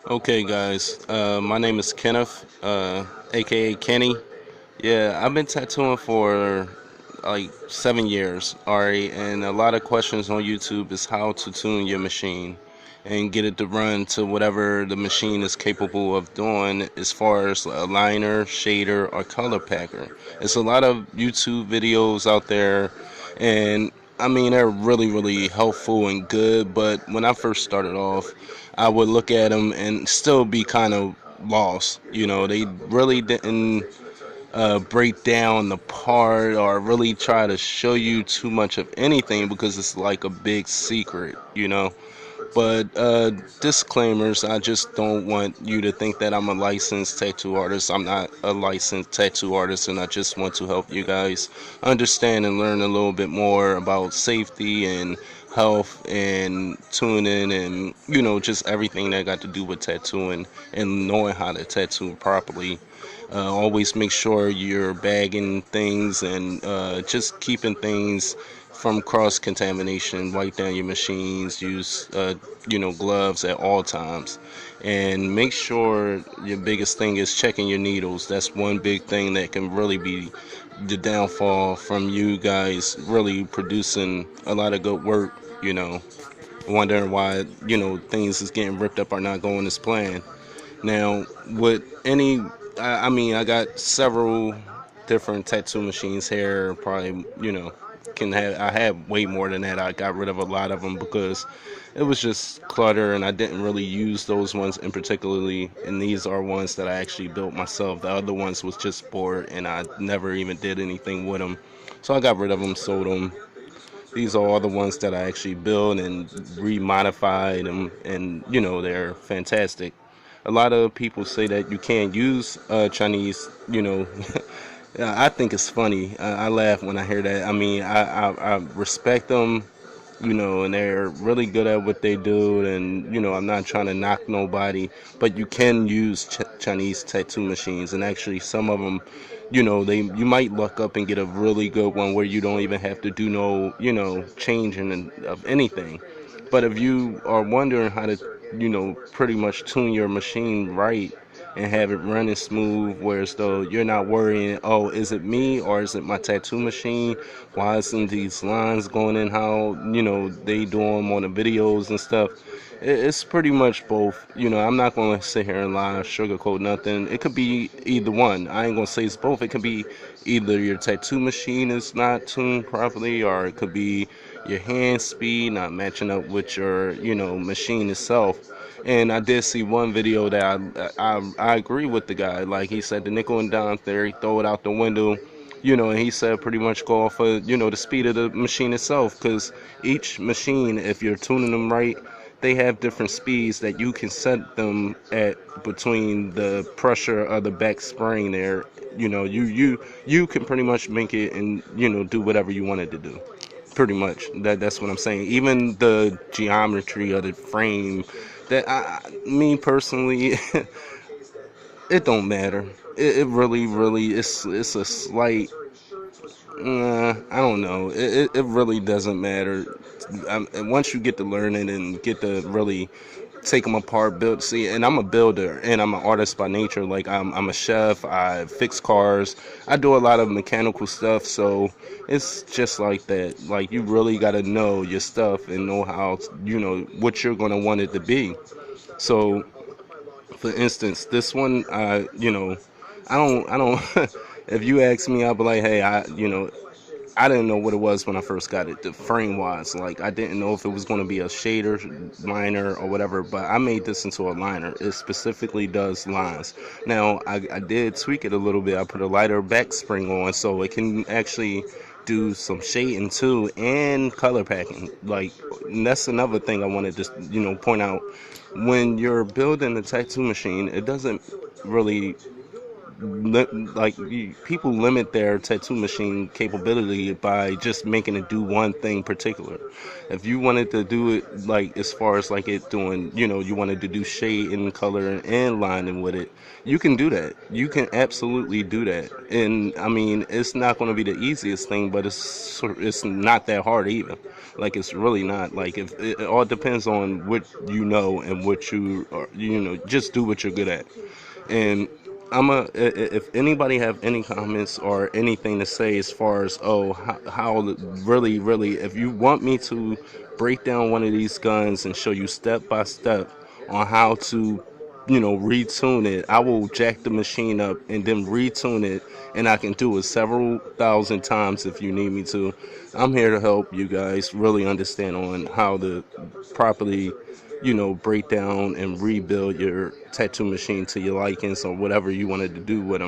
Okay, guys. My name is Kenneth, aka Kenny. Yeah, I've been tattooing for like 7 years already, and a lot of questions on YouTube is how to tune your machine and get it to run to whatever the machine is capable of doing as far as a liner, shader, or color packer. It's a lot of YouTube videos out there, and I mean, they're really, really helpful and good, but when I first started off, I would look at them and still be kind of lost. You know, they really didn't break down the part or really try to show you too much of anything because it's like a big secret, you know. But disclaimers, I just don't want you to think that I'm a licensed tattoo artist. I'm not a licensed tattoo artist, and I just want to help you guys understand and learn a little bit more about safety and health and tuning and, you know, just everything that got to do with tattooing and knowing how to tattoo properly. Always make sure you're bagging things and just keeping things from cross contamination. Wipe down your machines. Use gloves at all times, and make sure your biggest thing is checking your needles. That's one big thing that can really be the downfall from you guys really producing a lot of good work. You know, wondering why things is getting ripped up or not going as planned. Now, with any, I mean, I got several different tattoo machines here. Probably, can have. I had way more than that. I got rid of a lot of them because it was just clutter, and I didn't really use those ones in particularly. And these are ones that I actually built myself. The other ones was just sport, and I never even did anything with them. So I got rid of them, sold them. These are all the ones that I actually built and remodified them, and they're fantastic. A lot of people say that you can't use Chinese, I think it's funny. I laugh when I hear that. I mean, I respect them, and they're really good at what they do. And, I'm not trying to knock nobody, but you can use Chinese tattoo machines. And actually, some of them, you might luck up and get a really good one where you don't even have to do no, changing of anything. But if you are wondering how to, pretty much tune your machine right and have it running smooth, whereas though you're not worrying, oh, is it me or is it my tattoo machine? Why isn't these lines going in how, they do them on the videos and stuff? It's pretty much both. I'm not going to sit here and lie or sugarcoat nothing. It could be either one. I ain't going to say it's both. It could be either your tattoo machine is not tuned properly, or it could be your hand speed not matching up with your, machine itself. And I did see one video that I agree with the guy. Like he said, the nickel and dime theory, throw it out the window. And he said pretty much go off of, the speed of the machine itself. Because each machine, if you're tuning them right, they have different speeds that you can set them at between the pressure of the back spring there. You can pretty much make it and, do whatever you wanted to do. Pretty much. That's what I'm saying. Even the geometry of the frame, me personally, it don't matter. It really, really, it's a slight. I don't know. It really doesn't matter. And once you get to learn it and get to really take them apart, build. See, and I'm a builder and I'm an artist by nature. Like I'm a chef. I fix cars. I do a lot of mechanical stuff. So it's just like that. Like you really got to know your stuff and know how what you're gonna want it to be. So, for instance, this one, I don't. If you ask me, I'll be like, hey, I didn't know what it was when I first got it. The frame wise, like I didn't know if it was going to be a shader, liner, or whatever. But I made this into a liner. It specifically does lines. Now I did tweak it a little bit. I put a lighter back spring on, so it can actually do some shading too and color packing. Like that's another thing I wanted to point out. When you're building a tattoo machine, it doesn't really people limit their tattoo machine capability by just making it do one thing particular. If you wanted to do it like as far as like it doing, you wanted to do shade and color and lining with it, you can do that. You can absolutely do that. And I mean, it's not going to be the easiest thing, but it's not that hard either. Like it's really not. Like if it all depends on what you know and what you are, just do what you're good at. And if anybody have any comments or anything to say as far as how really really if you want me to break down one of these guns and show you step by step on how to retune it, I will jack the machine up and then retune it, and I can do it several thousand times if you need me to. I'm here to help you guys really understand on how to properly break down and rebuild your tattoo machine to your likings or whatever you wanted to do with them.